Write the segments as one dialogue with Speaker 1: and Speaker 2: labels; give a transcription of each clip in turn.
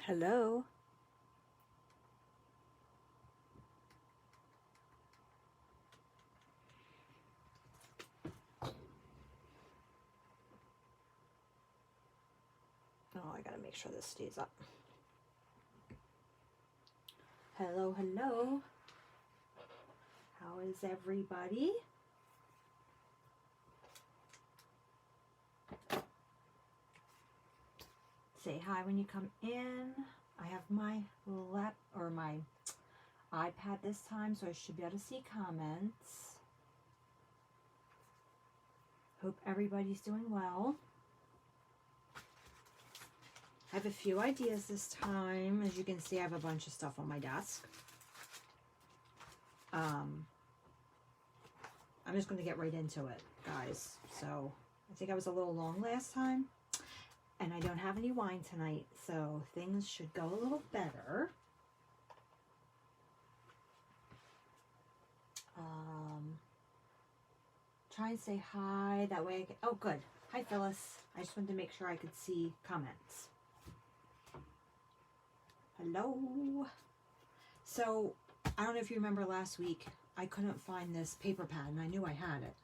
Speaker 1: Hello. Oh, I gotta make sure this stays up. Hello, hello. How is everybody? Say hi when you come in. I have my my iPad this time, so I should be able to see comments. Hope everybody's doing well. I have a few ideas this time. As you can see, I have a bunch of stuff on my desk. I'm just going to get right into it, guys. So I think I was a little long last time, and I don't have any wine tonight, so things should go a little better. Try and say hi, that way I can, oh good. Hi Phyllis. I just wanted to make sure I could see comments. Hello. So, I don't know if you remember last week, I couldn't find this paper pad, and I knew I had it.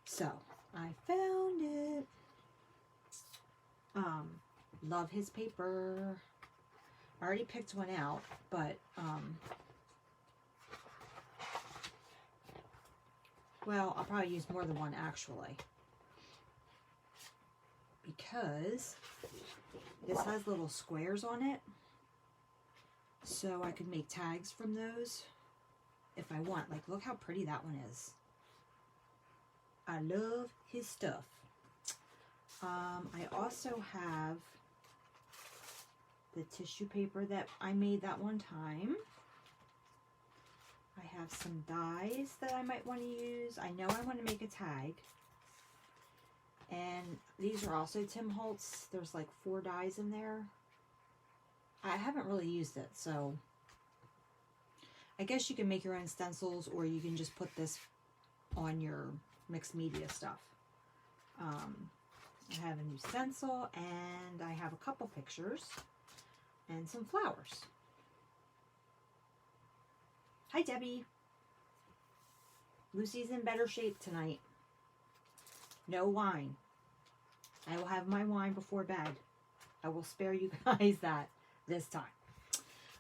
Speaker 1: So, I found it. Love his paper. I already picked one out, but, well, I'll probably use more than one actually. Because this has little squares on it. So I could make tags from those if I want. Like, look how pretty that one is. I love his stuff. I also have the tissue paper that I made that one time. I have some dies that I might want to use. I know I want to make a tag. And these are also Tim Holtz. There's like 4 dies in there. I haven't really used it, so I guess you can make your own stencils, or you can just put this on your mixed media stuff. I have a new stencil, and I have a couple pictures and some flowers. Hi, Debbie. Lucy's in better shape tonight. No wine. I will have my wine before bed. I will spare you guys that this time.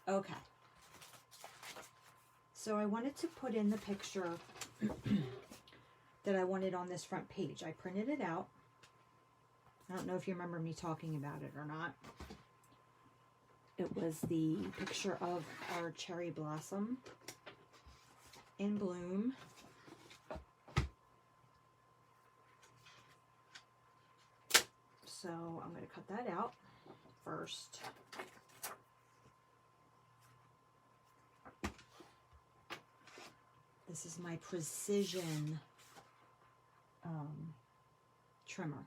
Speaker 1: Okay. So I wanted to put in the picture that I wanted on this front page. I printed it out. I don't know if you remember me talking about it or not. It was the picture of our cherry blossom in bloom. So I'm going to cut that out first. This is my precision trimmer.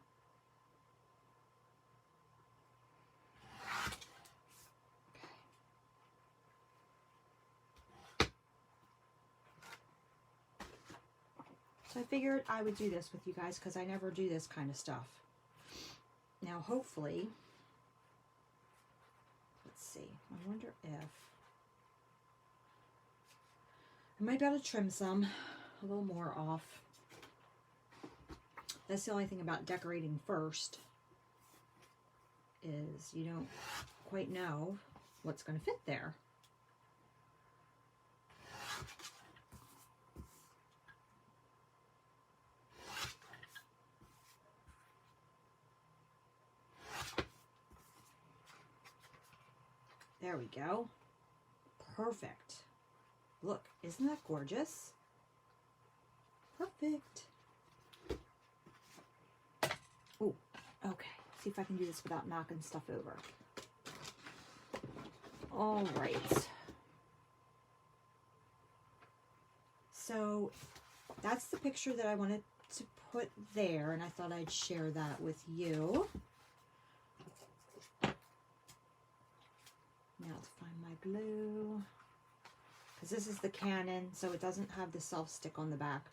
Speaker 1: So I figured I would do this with you guys because I never do this kind of stuff. Now hopefully, let's see, I wonder if I might be able to trim some, a little more off. That's the only thing about decorating first, is you don't quite know what's going to fit there. There we go. Perfect. Look, isn't that gorgeous? Perfect. Oh, okay. See if I can do this without knocking stuff over. All right. So that's the picture that I wanted to put there, and I thought I'd share that with you. Now to find my glue, because this is the Canon, so it doesn't have the self-stick on the back.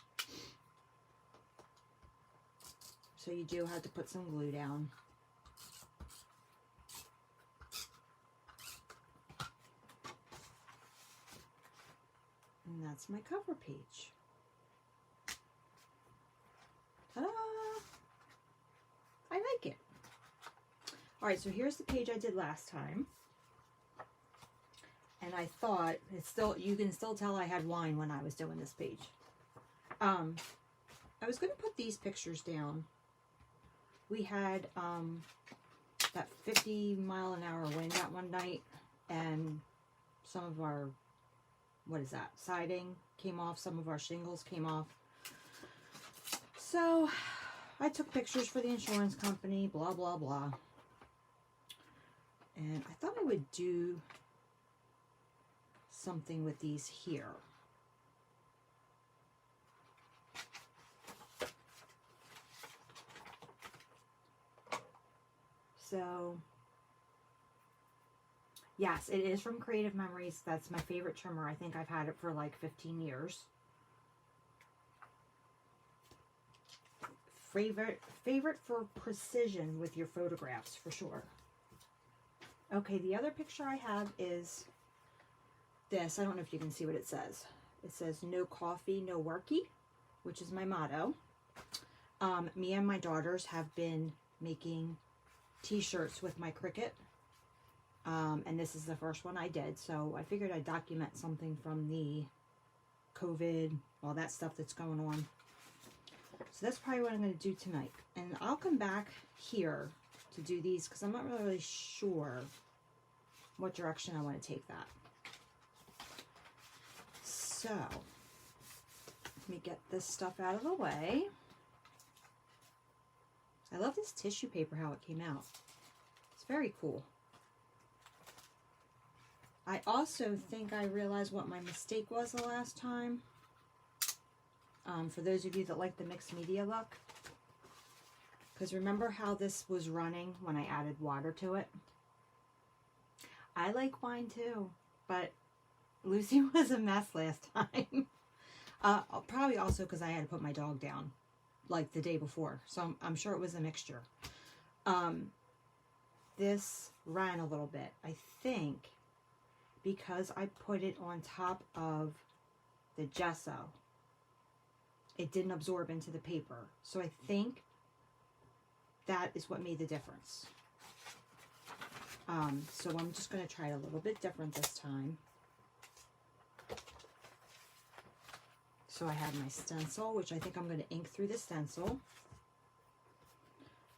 Speaker 1: So you do have to put some glue down. that's my cover page. Ta-da! I like it. All right, so here's the page I did last time. And I thought, it's still, you can still tell I had wine when I was doing this page. I was going to put these pictures down. We had that 50-mile-an-hour wind that one night, and some of our, what is that, siding came off, some of our shingles came off. So I took pictures for the insurance company, blah, blah, blah. And I thought I would do something with these here. So, yes, it is from Creative Memories. That's my favorite trimmer. I think I've had it for like 15 years. Favorite for precision with your photographs, for sure. Okay, the other picture I have is this. I don't know if you can see what it says. It says, no coffee, no worky, which is my motto. Me and my daughters have been making t-shirts with my Cricut. And this is the first one I did. So I figured I'd document something from the COVID, all that stuff that's going on. So that's probably what I'm going to do tonight. And I'll come back here to do these because I'm not really sure what direction I want to take that. So, let me get this stuff out of the way. I love this tissue paper, how it came out. It's very cool. I also think I realized what my mistake was the last time. For those of you that like the mixed media look. Because remember how this was running when I added water to it? I like wine too, but Lucy was a mess last time. Probably also because I had to put my dog down like the day before. So I'm sure it was a mixture. This ran a little bit. I think because I put it on top of the gesso, it didn't absorb into the paper. So I think that is what made the difference. So I'm just going to try it a little bit different this time. So I have my stencil, which I think I'm going to ink through the stencil.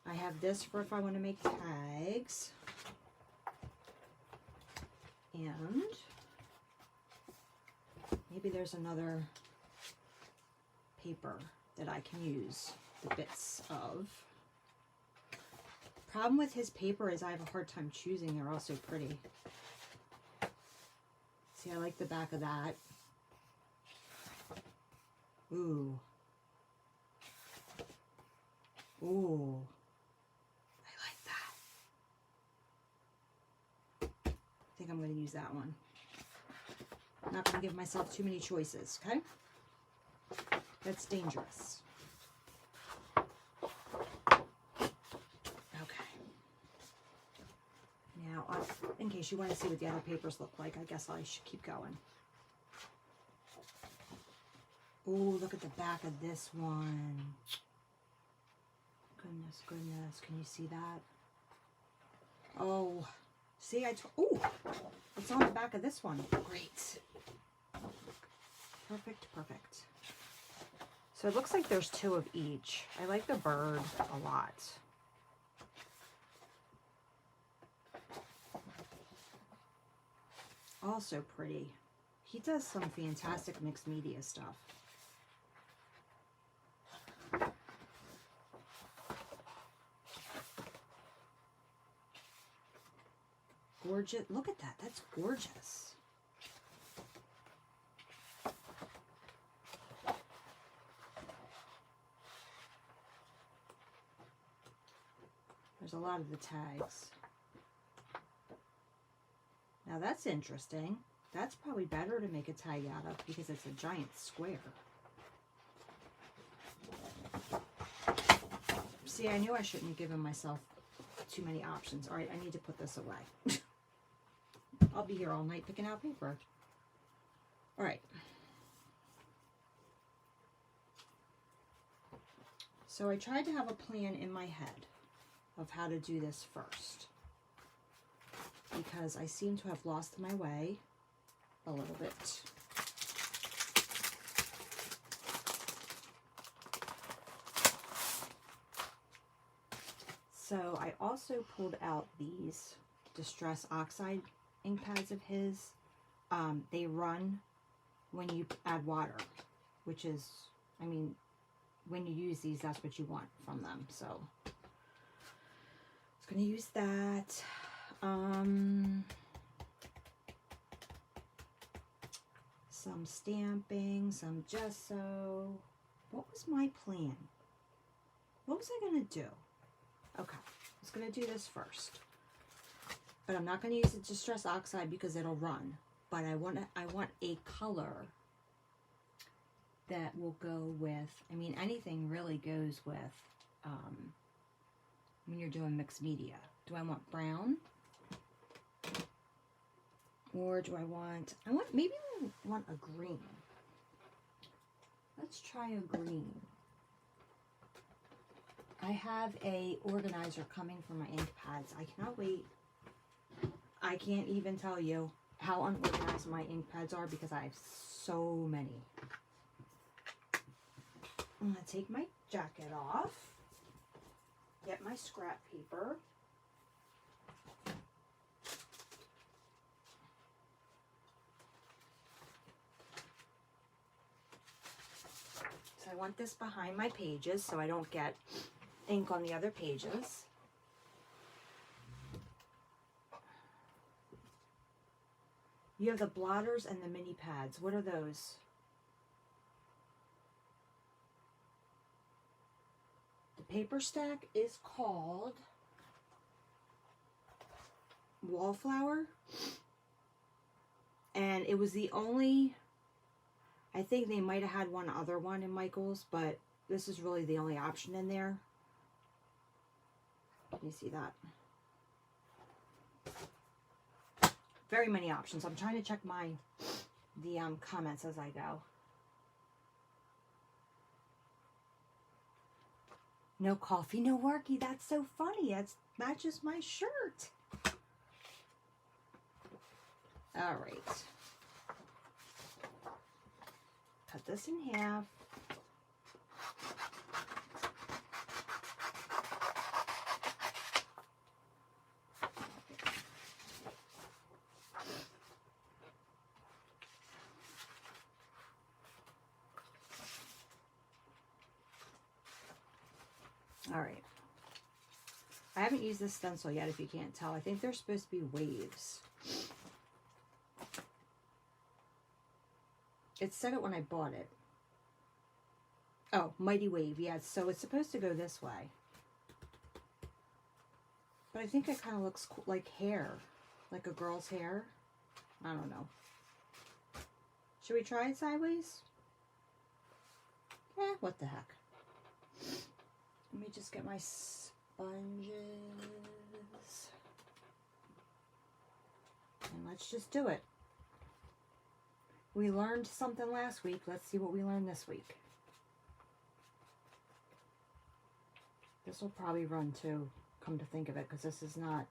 Speaker 1: I have this for if I want to make tags. And maybe there's another paper that I can use the bits of. Problem with his paper is I have a hard time choosing. They're all so pretty. See, I like the back of that. Ooh. Ooh. I like that. I think I'm going to use that one. I'm not going to give myself too many choices, okay? That's dangerous. Okay. Now, in case you want to see what the other papers look like, I guess I should keep going. Oh, look at the back of this one. Goodness, goodness. Can you see that? Oh, see, oh, it's on the back of this one. Great. Perfect, perfect. So it looks like there's two of each. I like the bird a lot. Also pretty. He does some fantastic mixed media stuff. Gorgeous. Look at that. That's gorgeous. There's a lot of the tags. Now that's interesting. That's probably better to make a tag out of because it's a giant square. See, I knew I shouldn't have given myself too many options. All right, I need to put this away. I'll be here all night picking out paper. All right. So I tried to have a plan in my head of how to do this first, because I seem to have lost my way a little bit. So I also pulled out these Distress Oxide ink pads of his. They run when you add water, which is, I mean, when you use these, that's what you want from them. So I was going to use that. Some stamping, some gesso. What was my plan? What was I going to do? Okay, I was going to do this first. But I'm not going to use the Distress Oxide because it'll run. But I want a color that will go with, I mean, anything really goes with when you're doing mixed media. Do I want brown? Or do I want maybe I want a green. Let's try a green. I have a organizer coming for my ink pads. I cannot wait. I can't even tell you how unorganized my ink pads are because I have so many. I'm going to take my jacket off, get my scrap paper. So I want this behind my pages so I don't get ink on the other pages. You have the blotters and the mini pads. What are those? The paper stack is called Wallflower. And it was the only, I think they might have had one other one in Michaels, but this is really the only option in there. Can you see that? Very many options. I'm trying to check the comments as I go. No coffee, no worky. That's so funny. That matches my shirt. All right. Cut this in half. All right. I haven't used this stencil yet, if you can't tell. I think they're supposed to be waves. It said it when I bought it. Oh, Mighty Wave. Yeah, so it's supposed to go this way. But I think it kind of looks cool, like hair. Like a girl's hair. I don't know. Should we try it sideways? Eh, what the heck. Let me just get my sponges. And let's just do it. We learned something last week. Let's see what we learned this week. This will probably run too, come to think of it, because this is not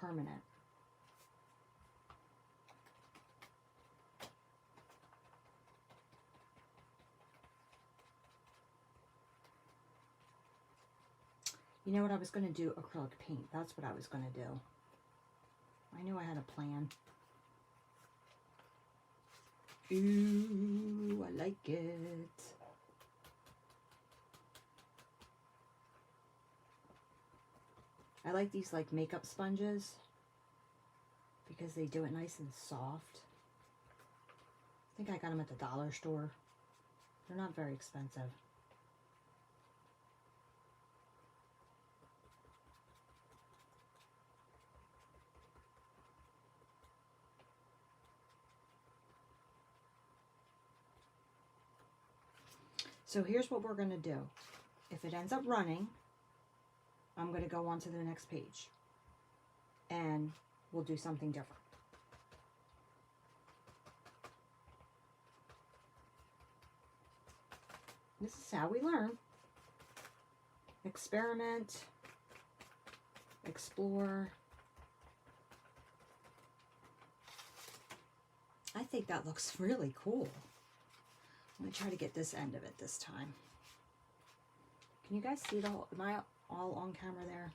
Speaker 1: permanent. You know what I was going to do? Acrylic paint. That's what I was going to do. I knew I had a plan. Ooh, I like it. I like these like makeup sponges because they do it nice and soft. I think I got them at the dollar store. They're not very expensive. So here's what we're going to do. If it ends up running, I'm going to go on to the next page. And we'll do something different. This is how we learn. Experiment, explore. I think that looks really cool. I'm going to try to get this end of it this time. Can you guys see the whole, am I all on camera there?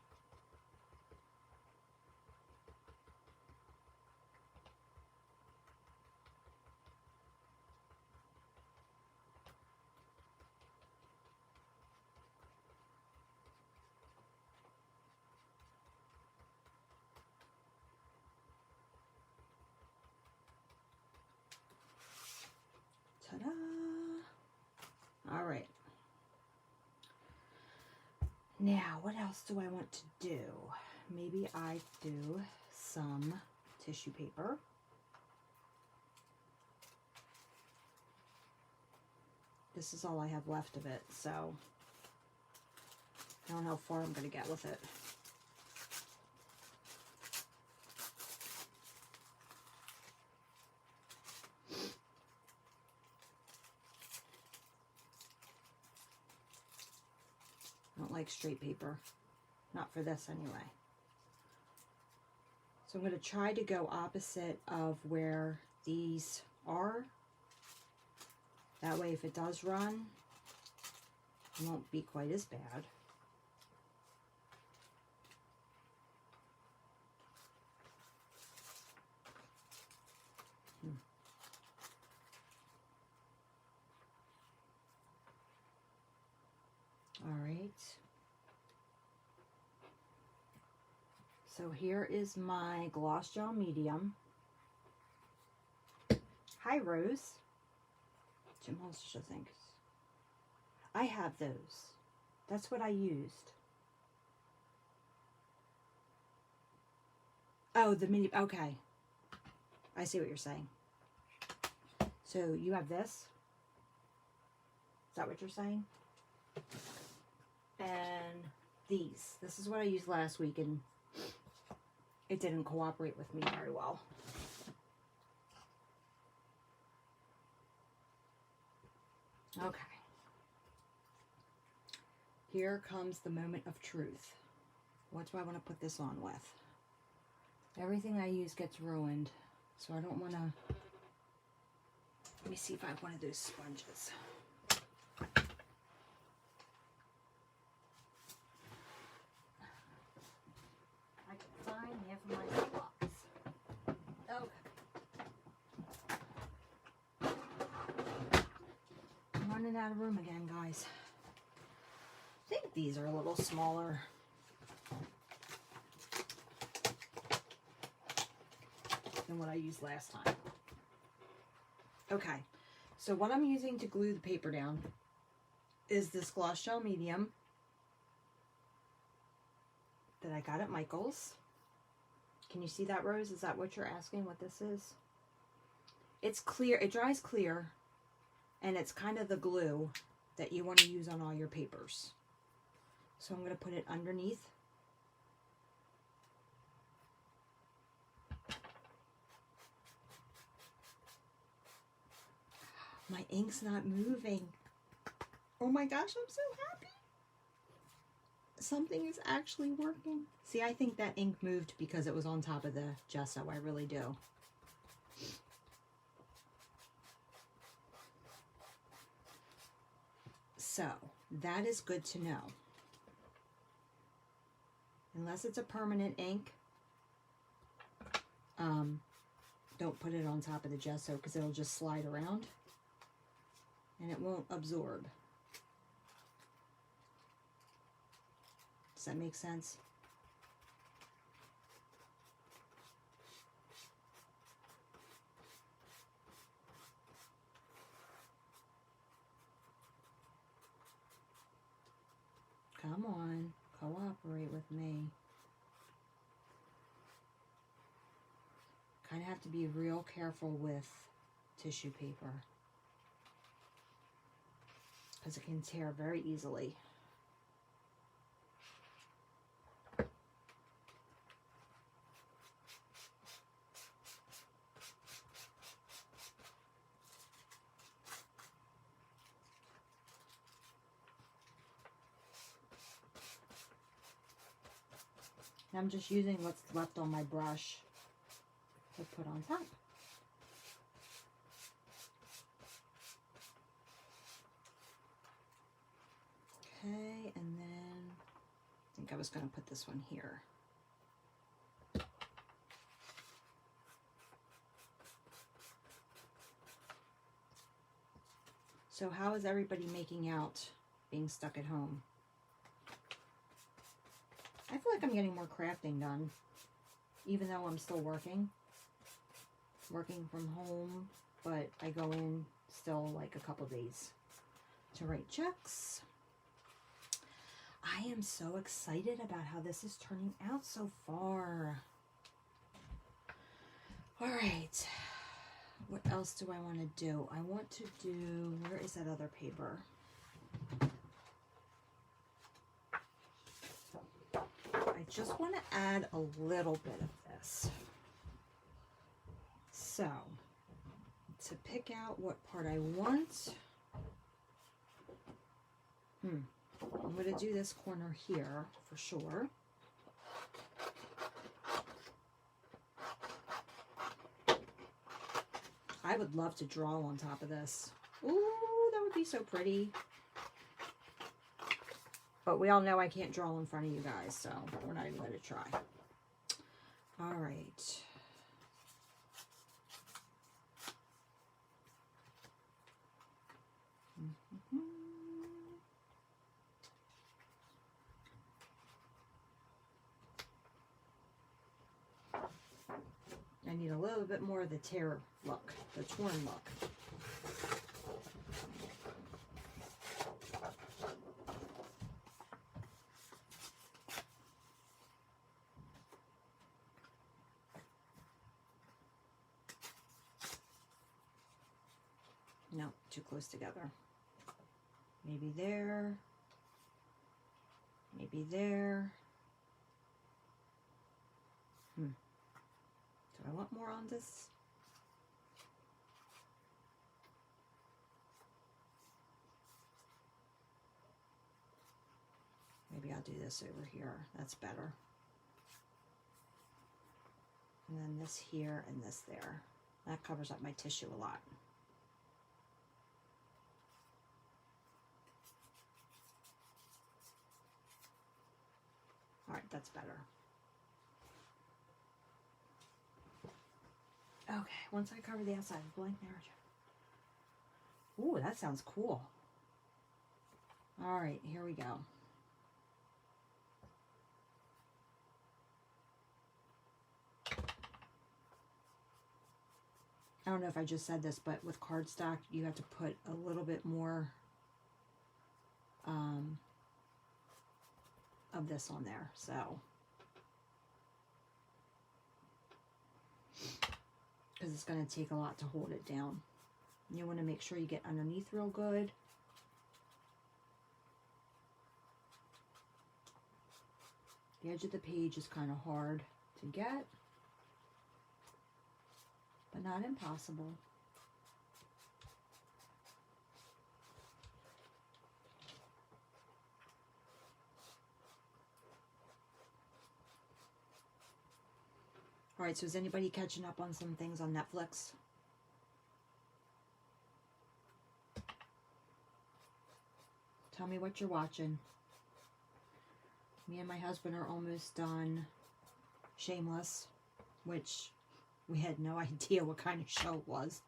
Speaker 1: Ta-da! All right. Now, what else do I want to do? Maybe I do some tissue paper. This is all I have left of it, so I don't know how far I'm going to get with it. I don't like straight paper. Not for this anyway. So I'm going to try to go opposite of where these are. That way if it does run, it won't be quite as bad. All right. So here is my Gloss Gel Medium. Hi, Rose. Jim Holster thinks. I have those. That's what I used. Oh, the mini. Okay. I see what you're saying. So you have this? Is that what you're saying? And these. This is what I used last week, and it didn't cooperate with me very well. Okay. Here comes the moment of truth. What do I want to put this on with? Everything I use gets ruined, so I don't want to... Let me see if I have one of those sponges. I can find half of my blocks. Okay. I'm running out of room again, guys. I think these are a little smaller. Than what I used last time. Okay, so what I'm using to glue the paper down is this Gloss Gel Medium that I got at Michael's. Can you see that, Rose? Is that what you're asking what this is? It's clear, it dries clear, and it's kind of the glue that you want to use on all your papers. So I'm going to put it underneath. My ink's not moving. Oh my gosh, I'm so happy. Something is actually working. See, I think that ink moved because it was on top of the gesso. I really do. So, that is good to know. Unless it's a permanent ink, don't put it on top of the gesso because it'll just slide around and it won't absorb. Does that make sense? Come on, cooperate with me. Kind of have to be real careful with tissue paper because it can tear very easily. And I'm just using what's left on my brush to put on top. Okay, and then I think I was going to put this one here. So how is everybody making out being stuck at home? I feel like I'm getting more crafting done, even though I'm still working from home, but I go in still like a couple days to write checks. I am so excited about how this is turning out so far. All right. What else do I want to do? I want to do, where is that other paper? I just want to add a little bit of this. So, to pick out what part I want, I'm going to do this corner here for sure. I would love to draw on top of this. Ooh, that would be so pretty. But we all know I can't draw in front of you guys, so we're not even going to try. All right. I need a little bit more of the tear look, the torn look. No, too close together. Maybe there. Maybe there. Do I want more on this? Maybe I'll do this over here. That's better. And then this here and this there. That covers up my tissue a lot. All right, that's better. Okay, once I cover the outside of blank narrative. Ooh, that sounds cool. All right, here we go. I don't know if I just said this, but with cardstock, you have to put a little bit more of this on there, so. Because it's going to take a lot to hold it down. You want to make sure you get underneath real good. The edge of the page is kind of hard to get, but not impossible. All right, so is anybody catching up on some things on Netflix? Tell me what you're watching. Me and my husband are almost done Shameless, which we had no idea what kind of show it was.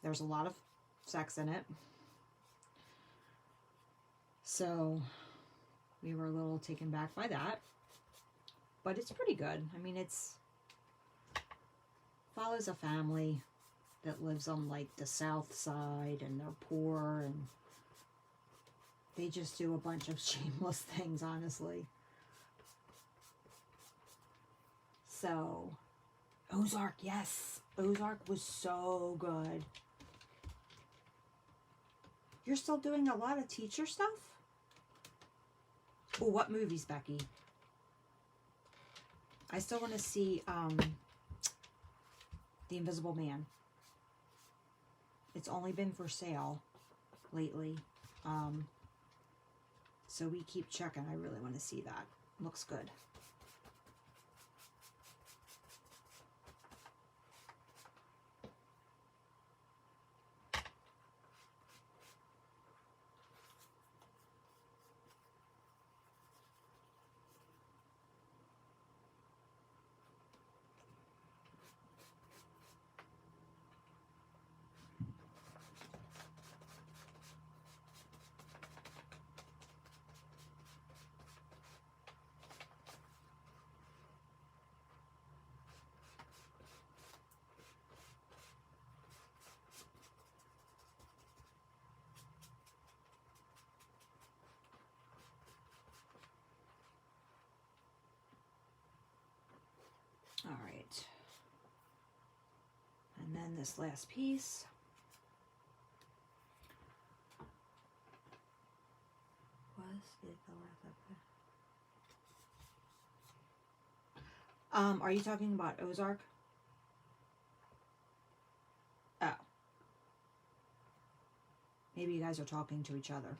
Speaker 1: There's a lot of sex in it. So we were a little taken back by that. But it's pretty good. I mean, it's follows a family that lives on like the south side, and they're poor, and they just do a bunch of shameless things, honestly. So, Ozark, yes. Ozark was so good. You're still doing a lot of teacher stuff? Oh, what movies, Becky? I still want to see The Invisible Man. It's only been for sale lately. So we keep checking. I really want to see that. looks good. All right. And then this last piece. Are you talking about Ozark? Oh. Maybe you guys are talking to each other.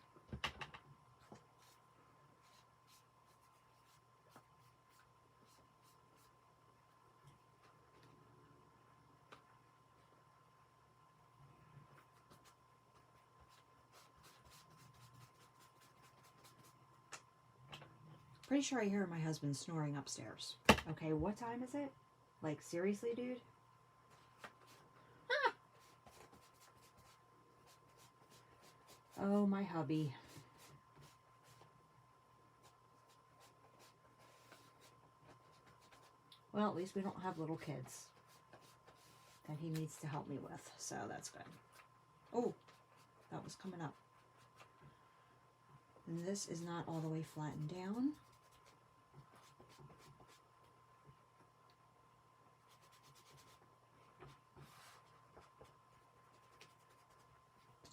Speaker 1: Pretty sure I hear my husband snoring upstairs. Okay, what time is it? Like, seriously, dude? Ah! Oh, my hubby. Well, at least we don't have little kids that he needs to help me with, so that's good. Oh, that was coming up. And this is not all the way flattened down.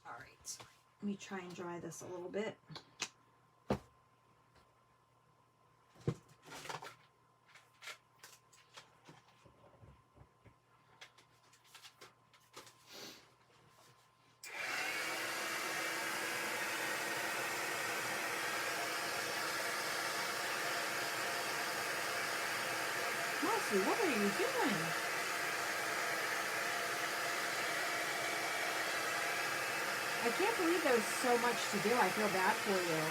Speaker 1: All right, let me try and dry this a little bit. Marcy, what are you doing? I can't believe there's so much to do. I feel bad for you.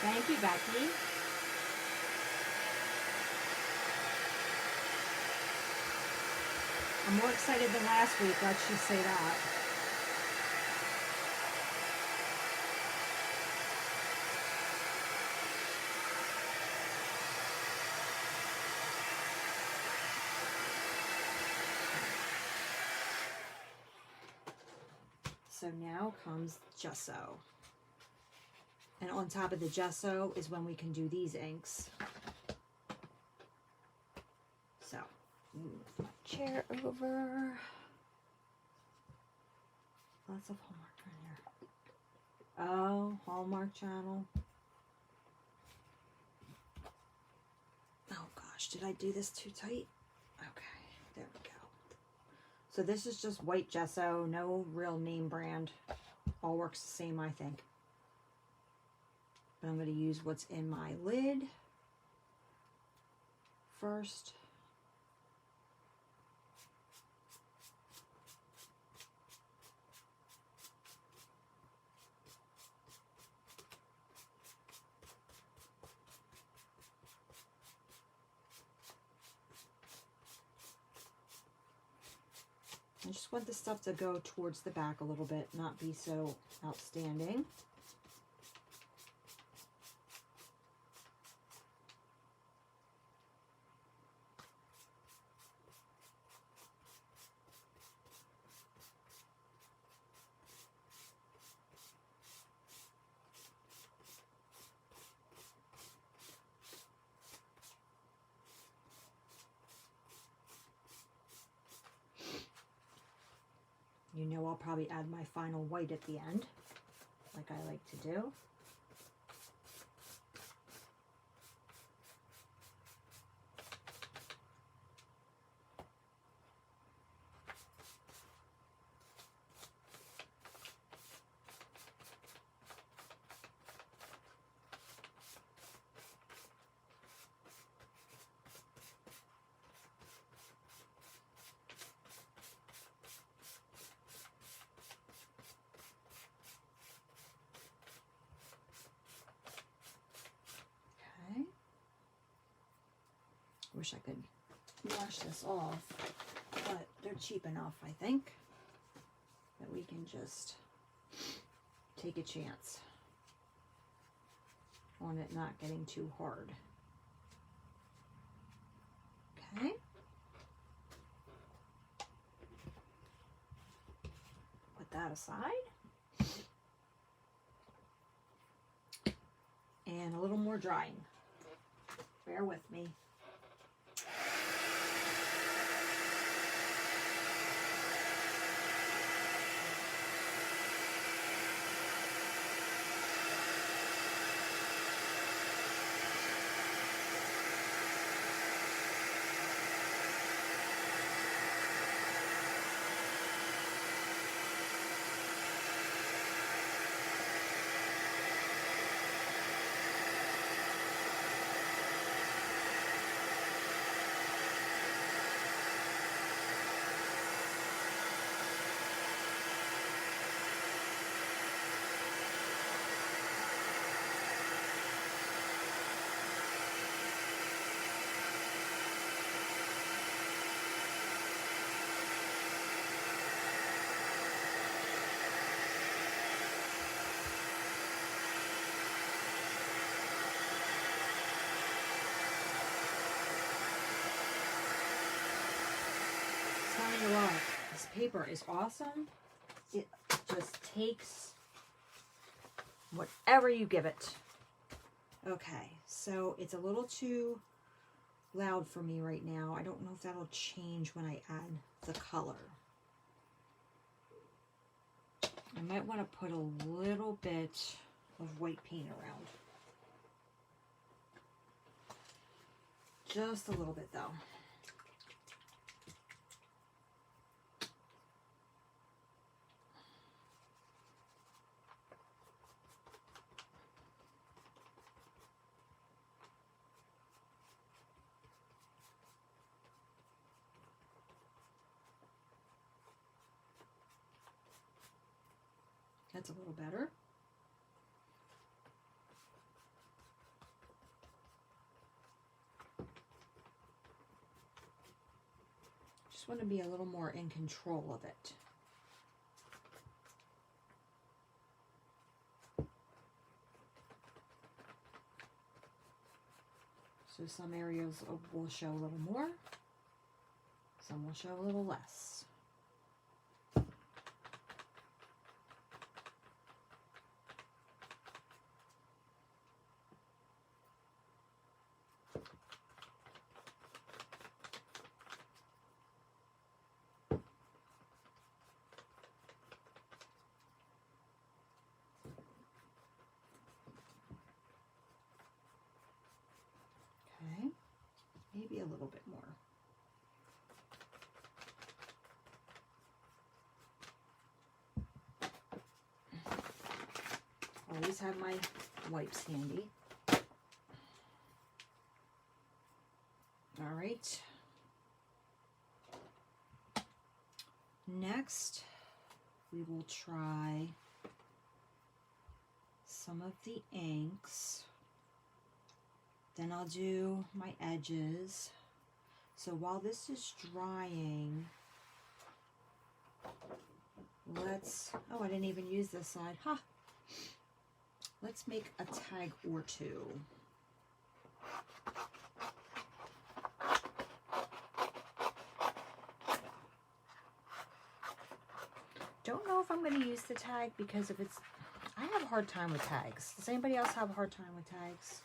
Speaker 1: Thank you, Becky. I'm more excited than last week, let's just say that. So now comes gesso. And on top of the gesso is when we can do these inks. So, move my chair over. Lots of Hallmark in here. Oh, Hallmark Channel. Oh gosh, did I do this too tight? Okay, there we go. So this is just white gesso, no real name brand. All works the same, I think. But I'm going to use what's in my lid first. I just want the stuff to go towards the back a little bit, not be so outstanding. You know I'll probably add my final white at the end, like I like to do. Wish I could wash this off, but they're cheap enough, I think, that we can just take a chance on it not getting too hard. Okay. Put that aside. And a little more drying. Bear with me. Telling you what, this paper is awesome. It just takes whatever you give it. Okay, so it's a little too loud for me right now. I don't know if that'll change when I add the color. I might want to put a little bit of white paint around. Just a little bit though. That's a little better. Just want to be a little more in control of it. So some areas will show a little more, some will show a little less. Okay, maybe a little bit more. Always have my wipes handy. All right. Next, we will try some of the inks. Then I'll do my edges. So while this is drying, let's, oh, I didn't even use this side. Huh. Let's make a tag or two. Don't know if I'm going to use the tag because if it's, I have a hard time with tags. Does anybody else have a hard time with tags?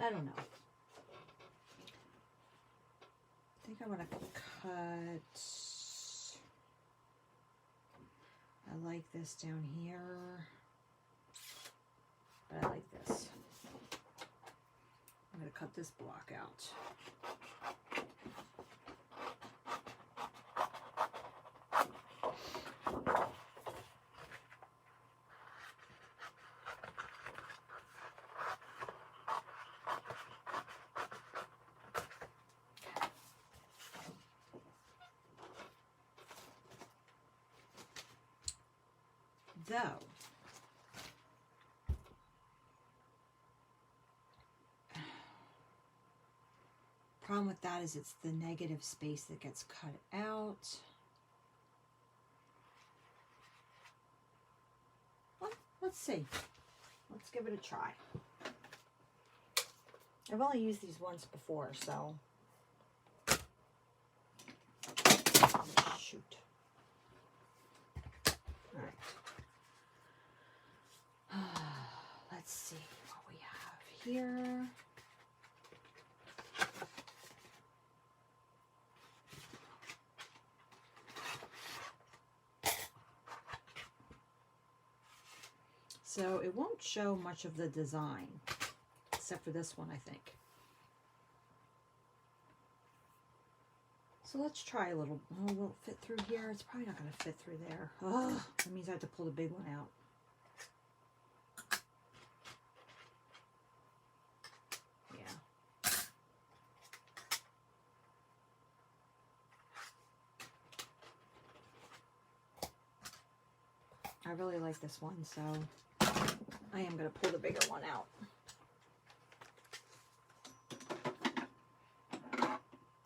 Speaker 1: I don't know. I think I'm going to cut I like this down here, but I like this. I'm going to cut this block out. Though, problem with that is it's the negative space that gets cut out. Well, let's see. Let's give it a try. I've only used these once before, so shoot. All right. Let's see what we have here. So it won't show much of the design, except for this one, I think. So let's try a little. Oh, will it fit through here? It's probably not going to fit through there. Oh, that means I have to pull the big one out. Yeah. I really like this one, so I am going to pull the bigger one out.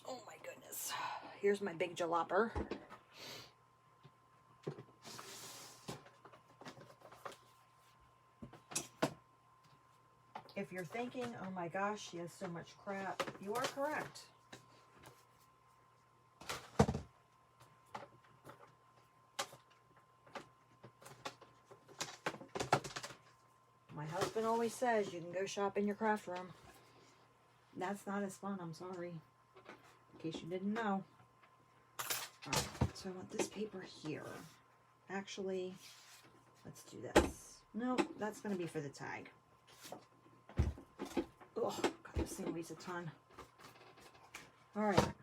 Speaker 1: Oh my goodness. Here's my big jalopper. If you're thinking, oh my gosh, she has so much crap, you are correct. My husband always says you can go shop in your craft room. That's not as fun, I'm sorry. In case you didn't know. Alright, so I want this paper here. Actually, let's do this. No, that's going to be for the tag. Oh, God, this thing weighs a ton. Alright.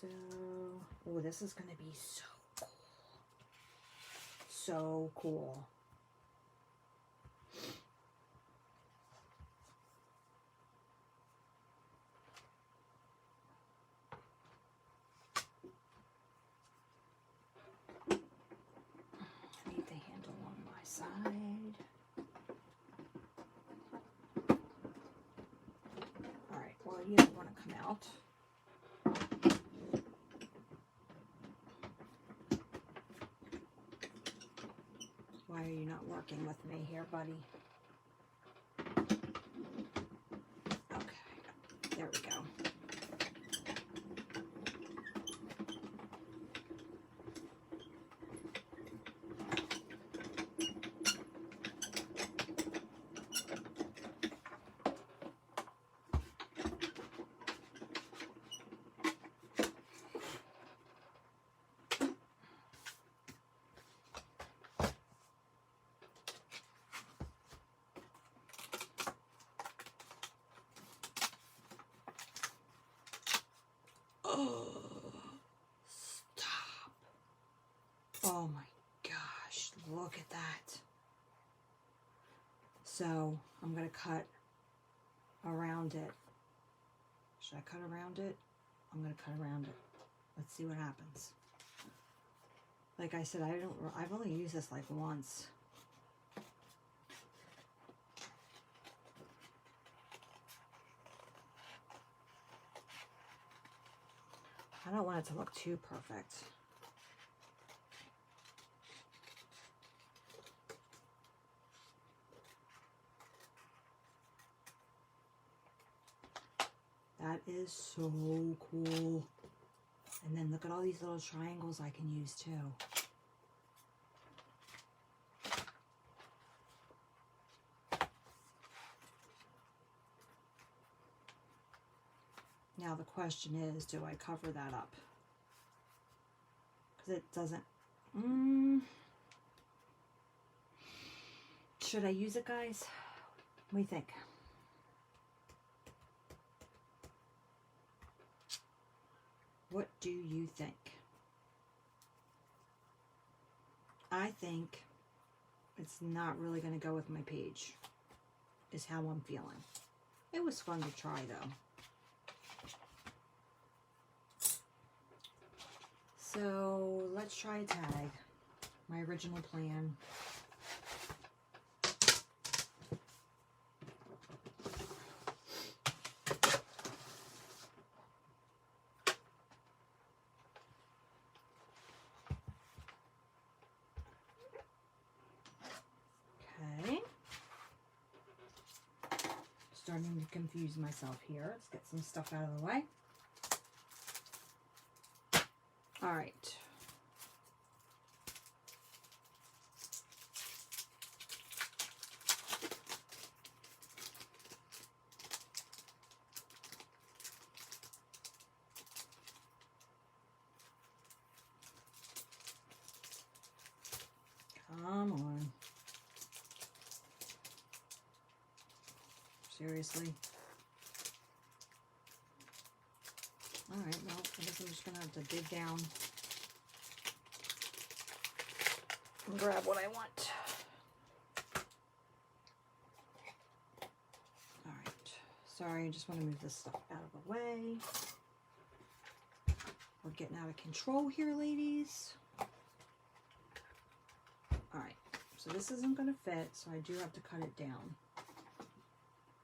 Speaker 1: So, oh, this is going to be so cool. So cool. I need the handle on my side. Alright, well, you don't want to come out. Why are you not working with me here, buddy? Okay, there we go. Stop. Oh my gosh, look at that. So I'm going to cut around it. Should I cut around it? I'm going to cut around it. Let's see what happens. Like I said, I've only used this like once. I don't want it to look too perfect. That is so cool. And then look at all these little triangles I can use too. Now the question is, do I cover that up? it doesn't. Should I use it, guys? What do you think? What do you think? I think it's not really going to go with my page, is how I'm feeling. It was fun to try, though. So let's try a tag. My original plan. Okay. Starting to confuse myself here. Let's get some stuff out of the way. All right. Come on. Seriously. All right, well, I guess I'm just going to have to dig down and grab what I want. All right. Sorry, I just want to move this stuff out of the way. We're getting out of control here, ladies. All right. So this isn't going to fit, so I do have to cut it down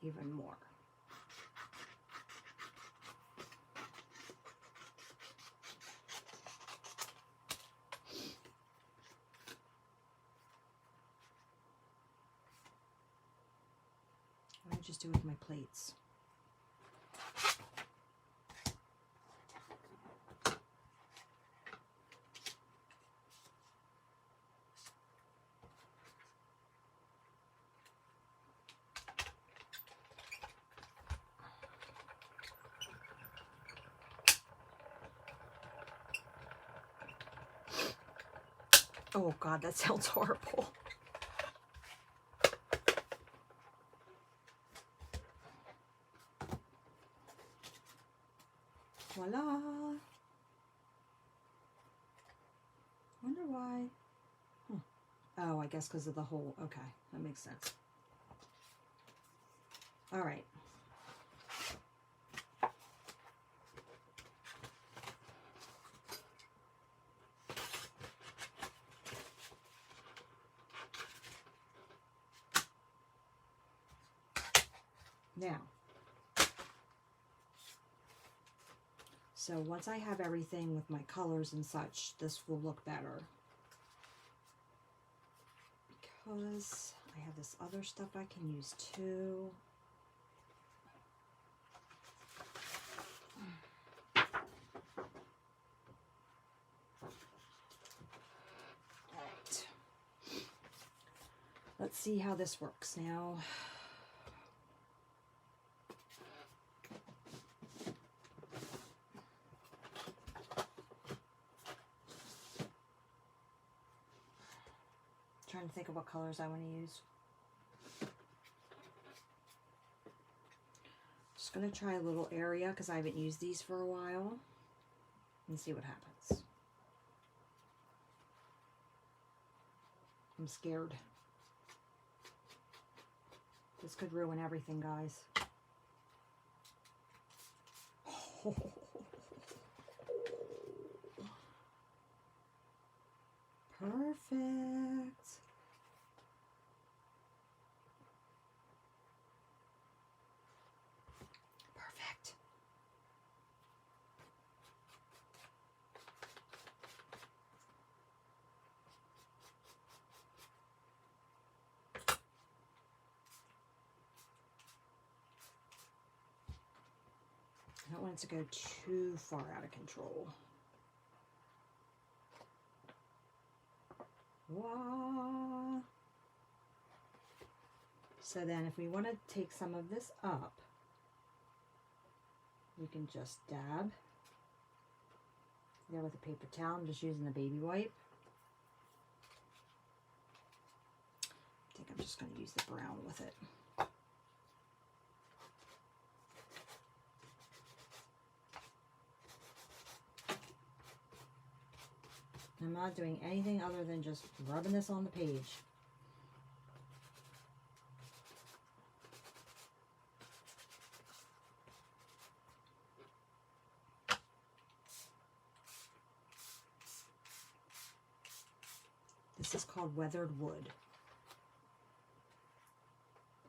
Speaker 1: even more. What do I just do with my plates? Oh God, that sounds horrible. Voila. Wonder why. Oh, I guess because of the hole. Okay, that makes sense. All right. Now, so once I have everything with my colors and such, this will look better. Because I have this other stuff I can use too. All right. Let's see how this works now. Trying to think of what colors I want to use. Just going to try a little area because I haven't used these for a while and see what happens. I'm scared. This could ruin everything, guys. Perfect. Perfect. I don't want it to go too far out of control. Wow. So then if we want to take some of this up, we can just dab there with a paper towel. I'm just using the baby wipe. I think I'm just going to use the brown with it. I'm not doing anything other than just rubbing this on the page. This is called Weathered Wood.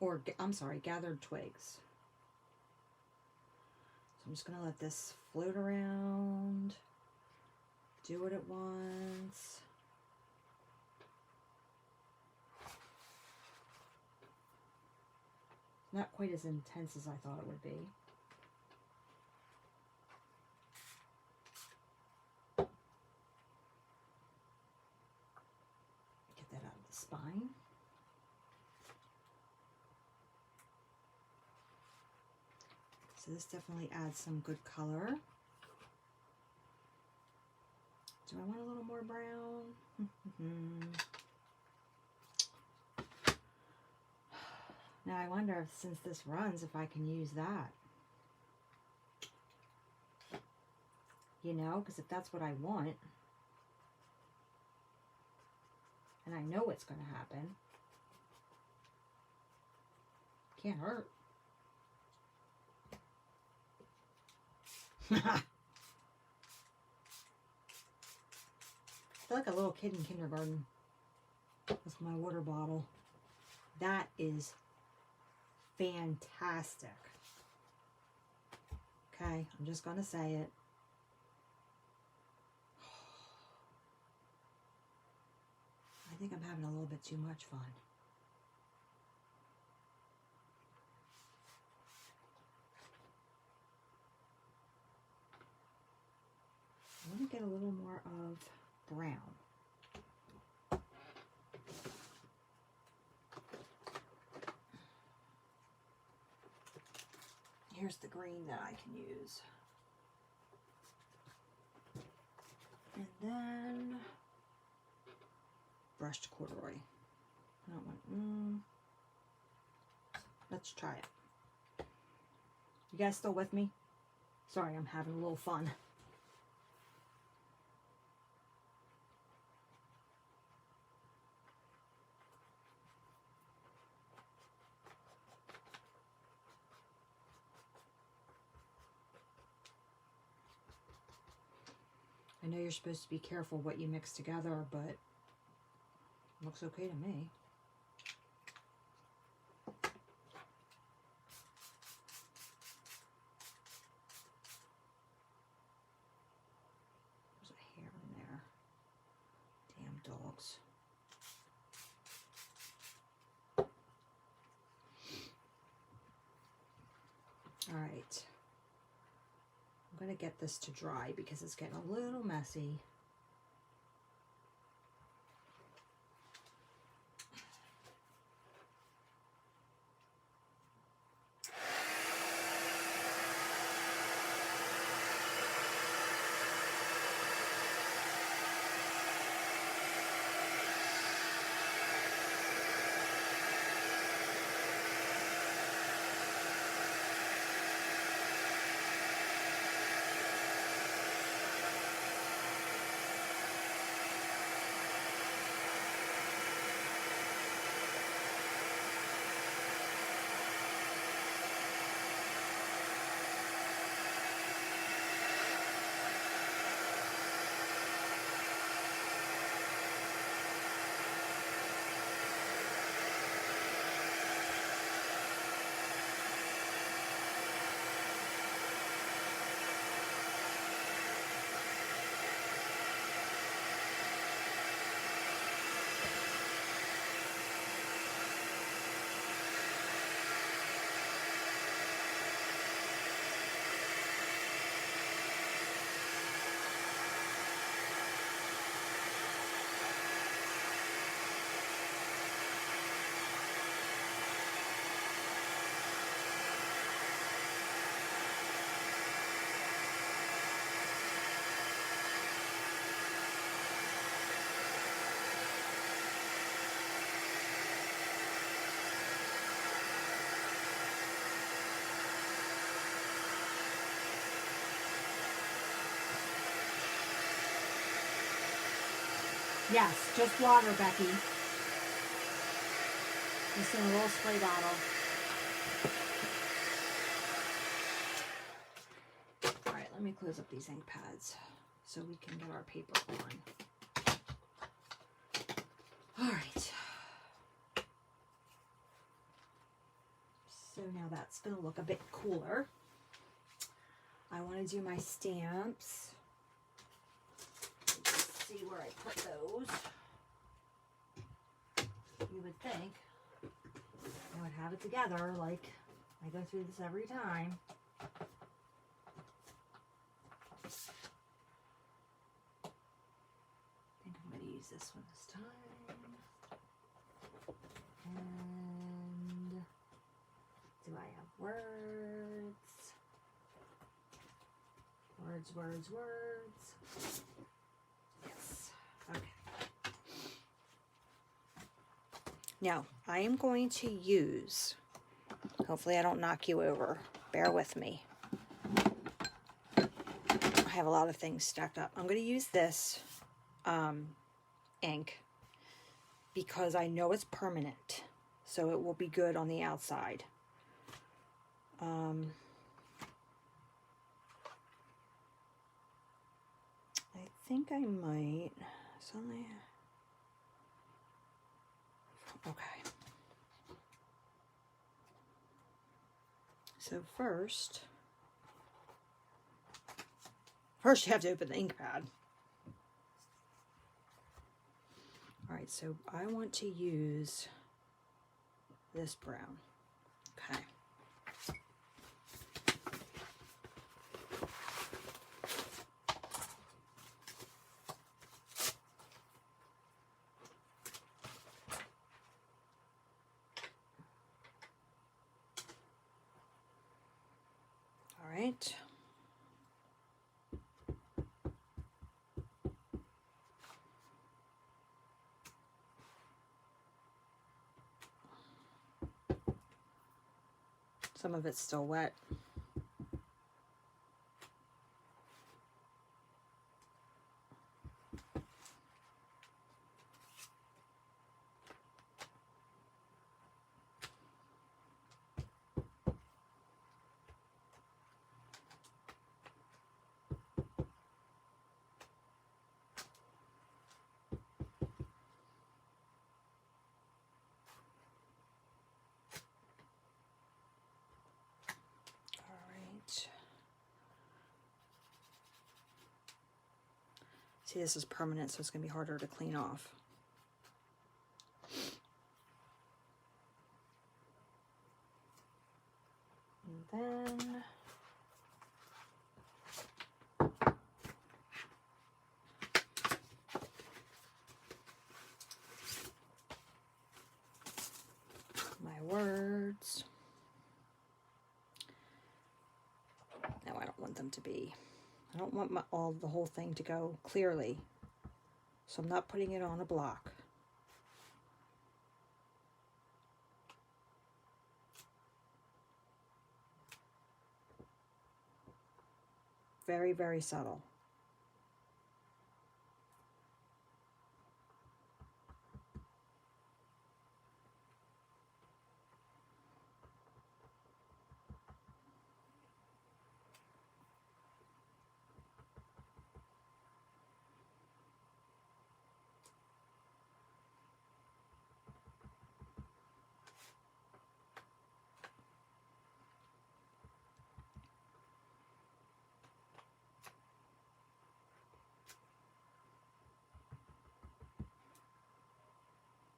Speaker 1: Or, I'm sorry, Gathered Twigs. So I'm just going to let this float around. Do what it wants. Not quite as intense as I thought it would be. Get that out of the spine. So this definitely adds some good color. Do I want a little more brown? Now I wonder if, since this runs, if I can use that. You know, because if that's what I want, and I know it's going to happen, can't hurt. I feel like a little kid in kindergarten with my water bottle. That is fantastic. Okay, I'm just going to say it. I think I'm having a little bit too much fun. I want to get a little more of brown. Here's the green that I can use. And then brushed corduroy. I don't want, let's try it. You guys still with me? Sorry, I'm having a little fun. I know you're supposed to be careful what you mix together, but it looks okay to me. There's a hair in there. Damn dogs. All right. I'm going to get this to dry because it's getting a little messy. Yes, just water, Becky. Just in a little spray bottle. All right, let me close up these ink pads so we can get our paper on. All right. So now that's going to look a bit cooler. I want to do my stamps. Let's see where I put those. You would think I would have it together, like I go through this every time. I think I'm going to use this one this time. And do I have words? Words, words, words. Yes. Okay. Now, I am going to use, hopefully I don't knock you over. Bear with me. I have a lot of things stacked up. I'm going to use this ink because I know it's permanent, so it will be good on the outside. I think I might. Something. Okay. So first you have to open the ink pad. All right, so I want to use this brown. Okay. All right. Some of it's still wet. See, this is permanent, so it's going to be harder to clean off. And then my words. No, I don't want them to be. I don't want the whole thing to go clearly, so I'm not putting it on a block. Very, very subtle.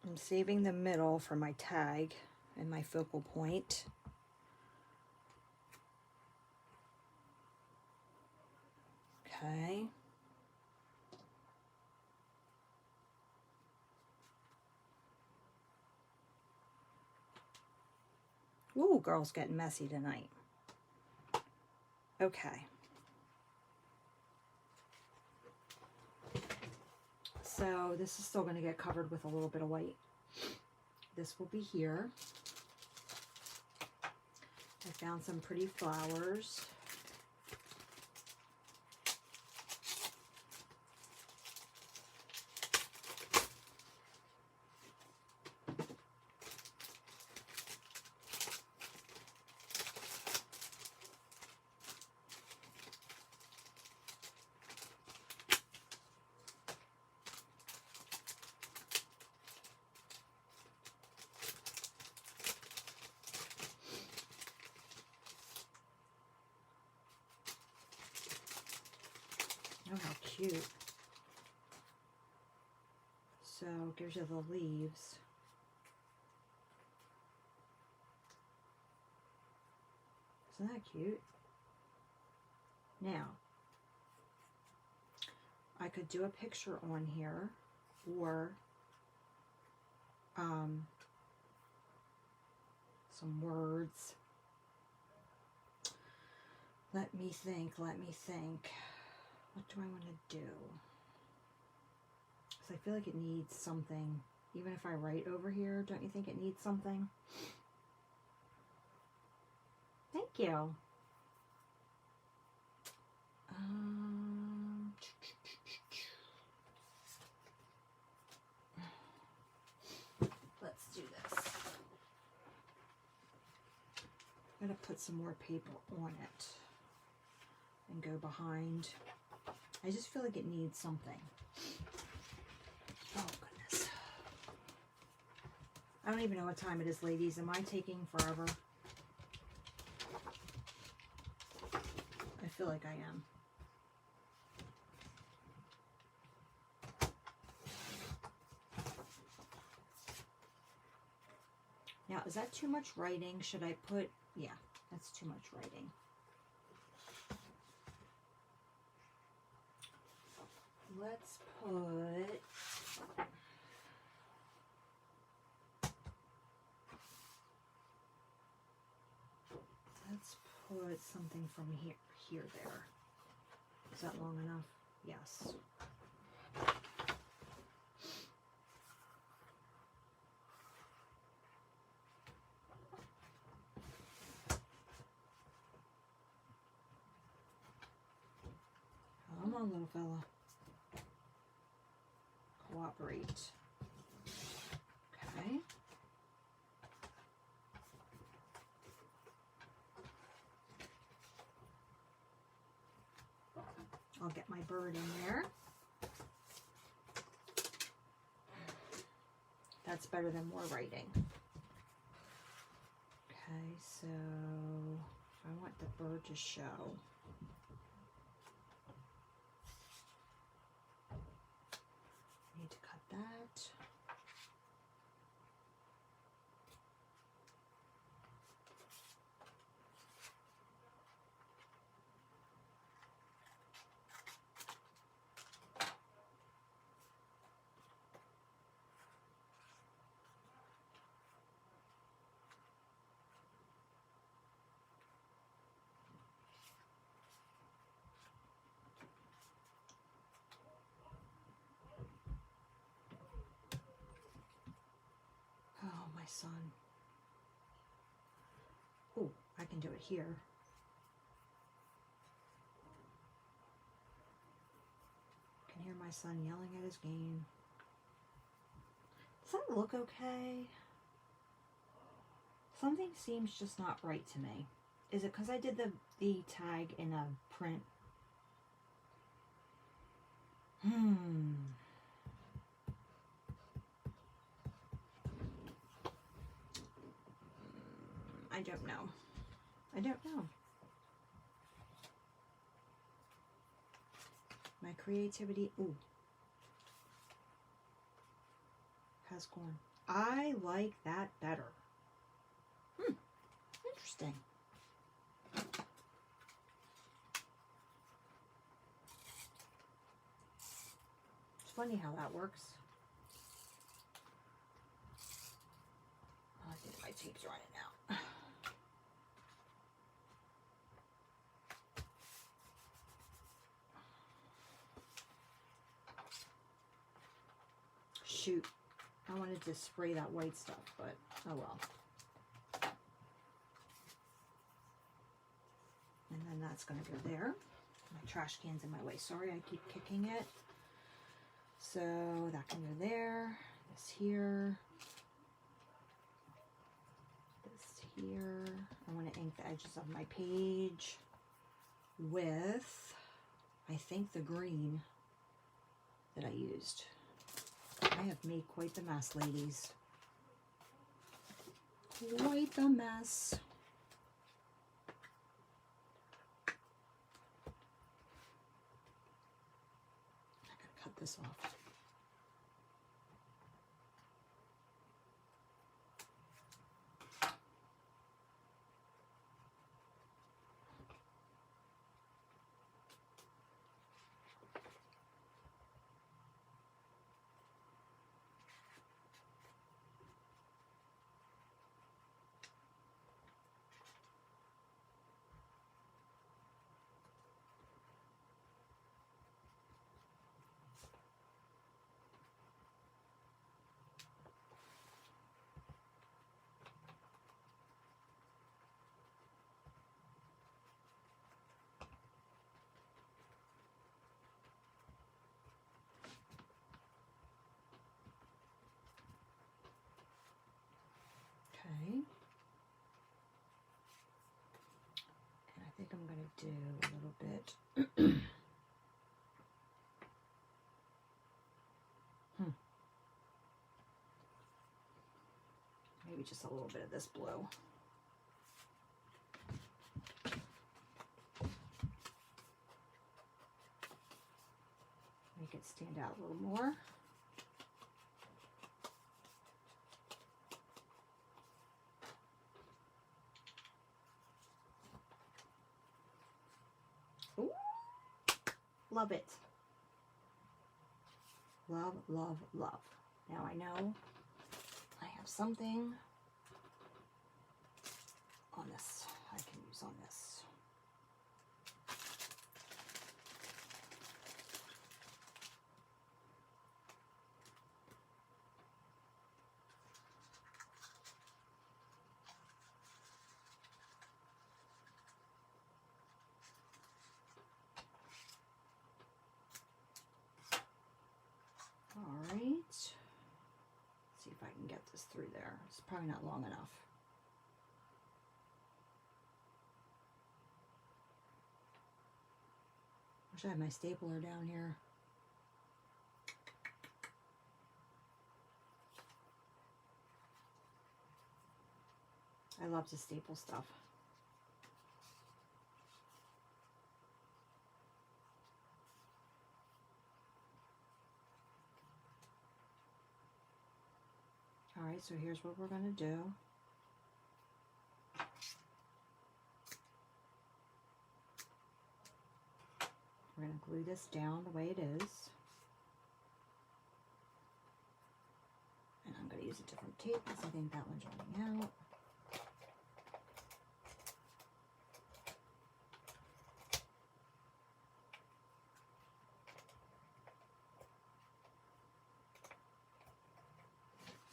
Speaker 1: I'm saving the middle for my tag and my focal point. Okay. Ooh, girl's getting messy tonight. Okay. So this is still going to get covered with a little bit of white. This will be here. I found some pretty flowers. cute. So it gives you the leaves. Isn't that cute? Now, I could do a picture on here, or some words. Let me think. What do I want to do? Because I feel like it needs something. Even if I write over here, don't you think it needs something? Thank you. Let's do this. I'm going to put some more paper on it and go behind. I just feel like it needs something. Oh, goodness. I don't even know what time it is, ladies. Am I taking forever? I feel like I am. Now, is that too much writing? Should I put... Yeah, that's too much writing. Let's put... Let's put something from here, there. Is that long enough? Yes. Come on, little fella. Cooperate. Okay. I'll get my bird in there. That's better than more writing. Okay, so I want the bird to show. Need to cut that. Oh, my son. Oh, I can do it here. I can hear my son yelling at his game. Does that look okay? Something seems just not right to me. Is it because I did the tag in a print? I don't know. I don't know. My creativity, ooh, has gone. I like that better. Interesting. It's funny how that works. Oh, I think my tape's running out. Shoot. I wanted to spray that white stuff, but oh well. And then that's going to go there. My trash can's in my way. Sorry, I keep kicking it. So that can go there. This here. This here. I want to ink the edges of my page with, I think, the green that I used. I have made quite the mess, ladies. Quite the mess. this off. Okay. And I think I'm going to do a little bit. Maybe just a little bit of this blue. Make it stand out a little more. Ooh, love it. Love, love, love. Now I know I have something on this I can use on this. All right. Let's see if I can get this through there. It's probably not long enough. Wish I had my stapler down here. I love to staple stuff. All right, so here's what we're going to do. We're going to glue this down the way it is. And I'm going to use a different tape because I think that one's running out.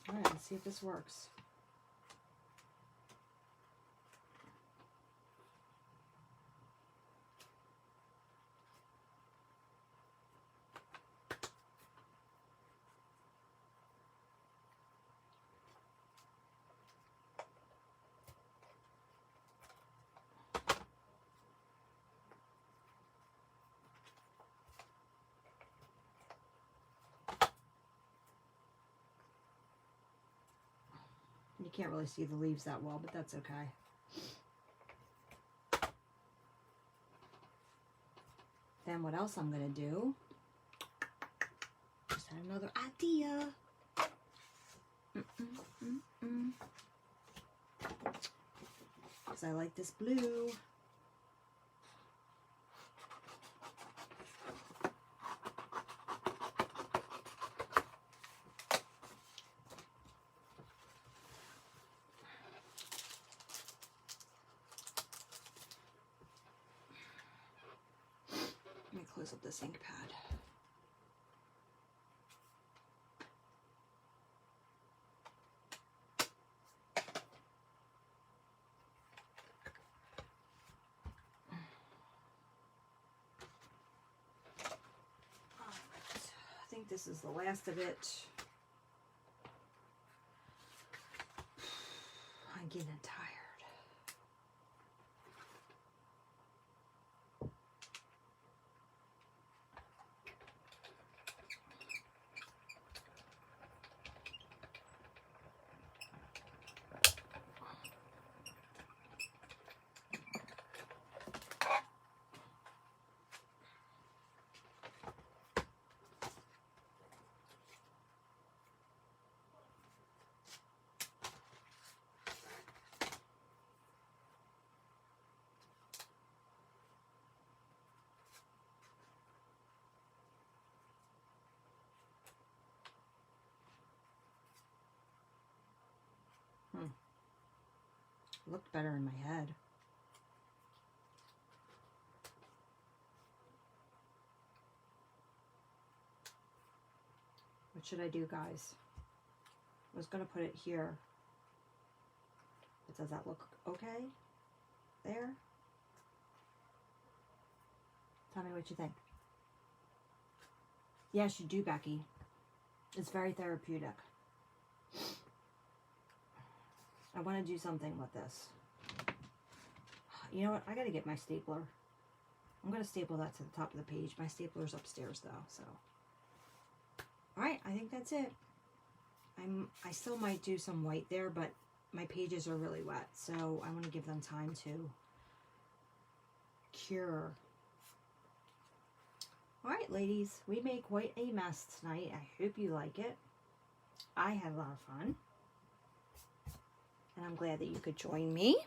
Speaker 1: All right, let's see if this works. You can't really see the leaves that well, but that's okay. Then what else I'm going to do, just had another idea. Because I like this blue. Let me close up this ink pad. I think this is the last of it. I'm getting tired. It looked better in my head. What should I do, guys? I was going to put it here. But does that look okay? There? Tell me what you think. Yes, you do, Becky. It's very therapeutic. I want to do something with this. You know what? I got to get my stapler. I'm going to staple that to the top of the page. My stapler's upstairs, though, so. Alright, I think that's it. I still might do some white there, but my pages are really wet, so I want to give them time to cure. Alright, ladies, we make quite a mess tonight. I hope you like it. I had a lot of fun. And I'm glad that you could join me.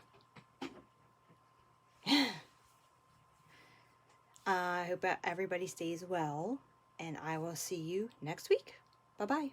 Speaker 1: I hope everybody stays well, and I will see you next week. Bye-bye.